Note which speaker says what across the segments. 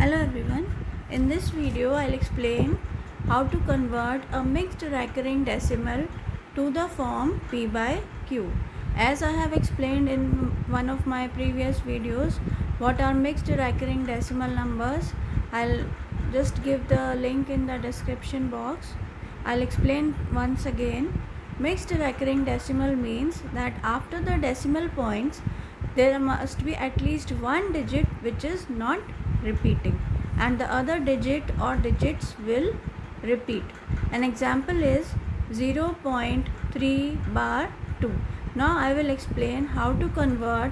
Speaker 1: Hello everyone, in this video I'll explain how to convert a mixed recurring decimal to the form P by Q. As I have explained in one of my previous videos what are mixed recurring decimal numbers, I'll just give the link in the description box. I'll explain once again. Mixed recurring decimal means that after the decimal points there must be at least one digit which is not repeating and the other digit or digits will repeat. An example is 0.3 bar 2. Now I will explain how to convert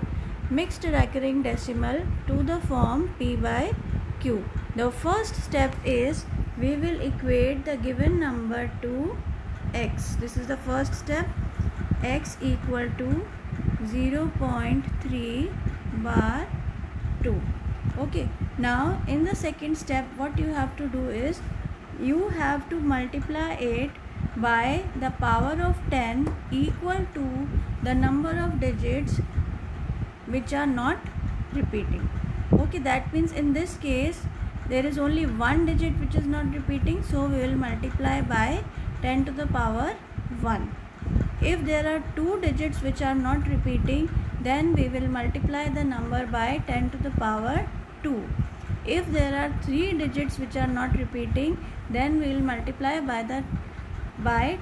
Speaker 1: mixed recurring decimal to the form P by Q. The first step is we will equate the given number to x. This is the first step. X equal to 0.3 bar 2. Okay, now in the second step what you have to do is you have to multiply it by the power of 10 equal to the number of digits which are not repeating. Okay, that means in this case there is only one digit which is not repeating, so we will multiply by 10 to the power 1. If there are two digits which are not repeating, then we will multiply the number by 10 to the power 2. If there are three digits which are not repeating, then we will multiply by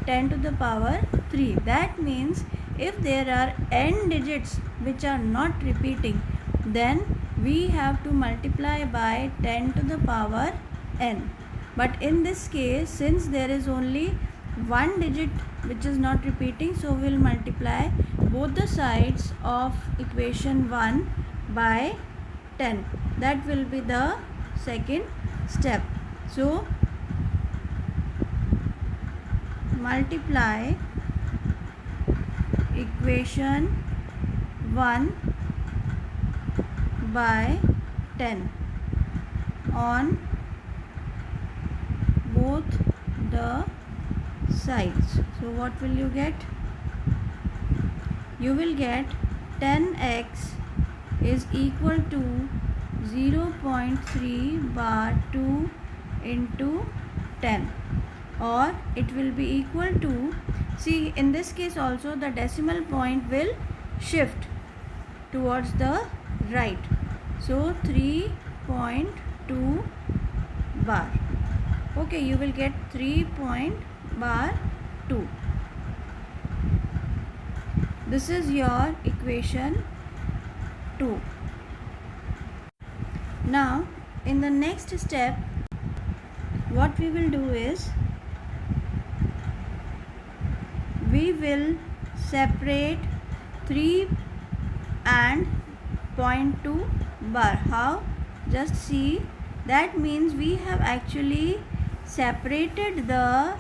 Speaker 1: 10 to the power 3. That means if there are n digits which are not repeating, then we have to multiply by 10 to the power n. But in this case, since there is only one digit which is not repeating, so we will multiply both the sides of equation 1 by 10. That will be the second step. So multiply equation 1 by 10 on both the sides. So what will you get? You will get 10x is equal to 0.3 bar 2 into 10, or it will be equal to, see in this case also the decimal point will shift towards the right, so 3.2 bar. Okay, you will get 3 bar 2. This is your equation 2. Now in the next step what we will do is we will separate 3 and 0.2 bar. How? Just see, that means we have actually separated the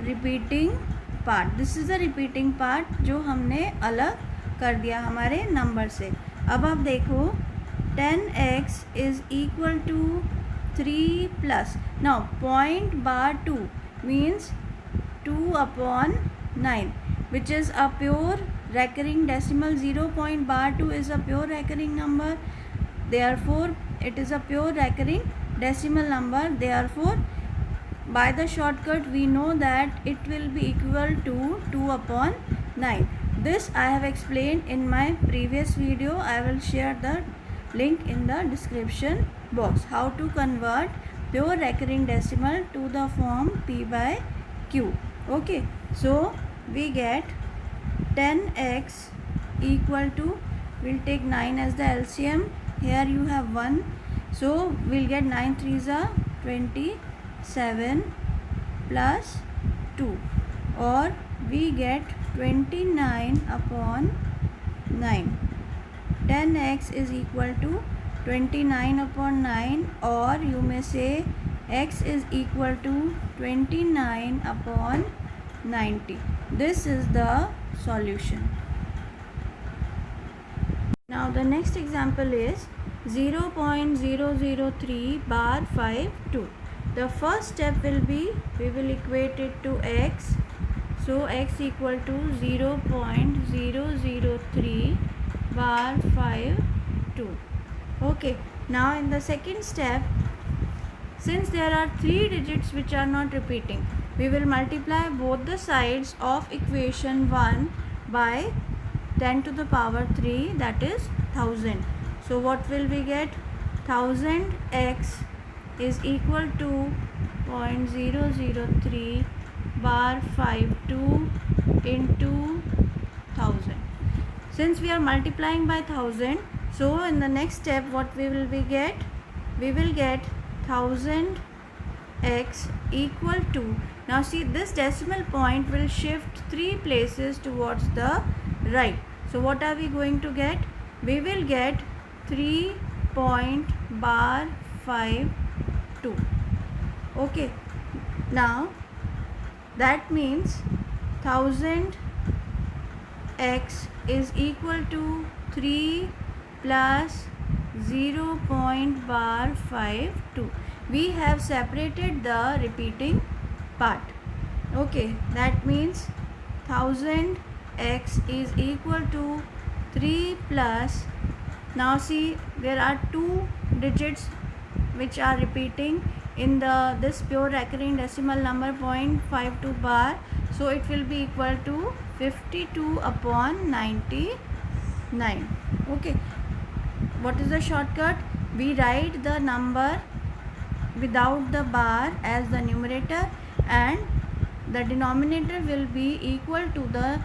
Speaker 1: repeating part. This is the repeating part जो हमने अलग कर दिया हमारे number से. अब आप देखो 10x is equal to 3 plus. Now point bar 2 means 2 upon 9, which is a pure recurring decimal. 0 bar 2 is a pure recurring number, therefore it is a pure recurring decimal number. Therefore by the shortcut we know that it will be equal to 2 upon 9. This I have explained in my previous video. I will share the link in the description box, how to convert pure recurring decimal to the form P by Q. Okay, so we get 10x equal to, we'll take 9 as the LCM. Here you have 1, so we'll get 9 3s are 27 plus 2, or we get 29 upon 9. 10x is equal to 29 upon 9, or you may say x is equal to 29 upon 90. This is the solution. Now the next example is 0.003 bar 5 2. The first step will be we will equate it to x. So x equal to 0.003 bar 5 2. Okay, Now in the second step, since there are 3 digits which are not repeating, we will multiply both the sides of equation 1 by 10 to the power 3, that is 1000. So what will we get? 1000x is equal to 0.003 bar 52 into 1000. Since we are multiplying by 1000, so in the next step what we will get? We will get 1000x equal to, now see, this decimal point will shift 3 places towards the right. So what are we going to get? We will get 3.52. Okay, now that means 1000x is equal to 3 plus 0.52. We have separated the repeating part. Okay, that means 1000x is equal to 3 plus, now see, there are 2 digits which are repeating in this pure recurring decimal number 0.52 bar, so it will be equal to 52 upon 99. Okay, what is the shortcut? We write the number without the bar as the numerator, and the denominator will be equal to the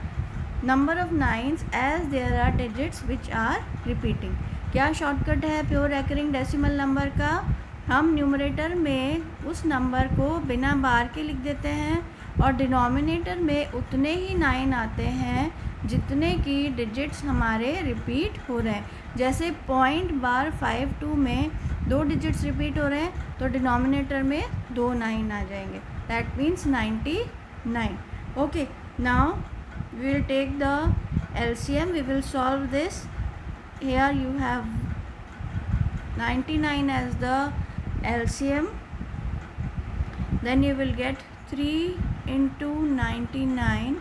Speaker 1: number of nines as there are digits which are repeating. क्या shortcut है pure recurring decimal number का? हम numerator में उस number को बिना बार के लिख देते हैं और डिनोमिनेटर में उतने ही 9 आते हैं जितने की डिजिट्स हमारे रिपीट हो रहे हैं. जैसे 0.52 में 2 डिजिट्स रिपीट हो रहे हैं तो डिनोमिनेटर में 2 9 आ जाएंगे. That means 99. Okay, now we will take the LCM. We will solve this. Here you have 99 as the LCM. Then you will get 3 into 99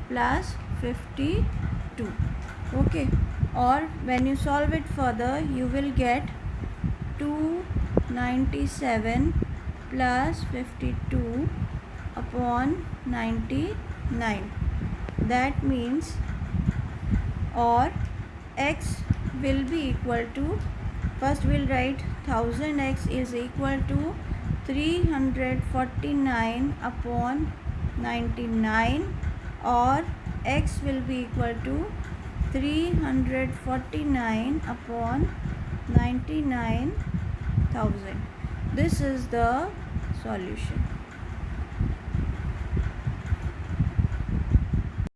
Speaker 1: plus 52. Okay, or when you solve it further, you will get 297 plus 52 upon 99. That means, or x will be equal to, first we'll write 1000x is equal to 349 upon 99, or x will be equal to 349 upon 99,000. This is the solution.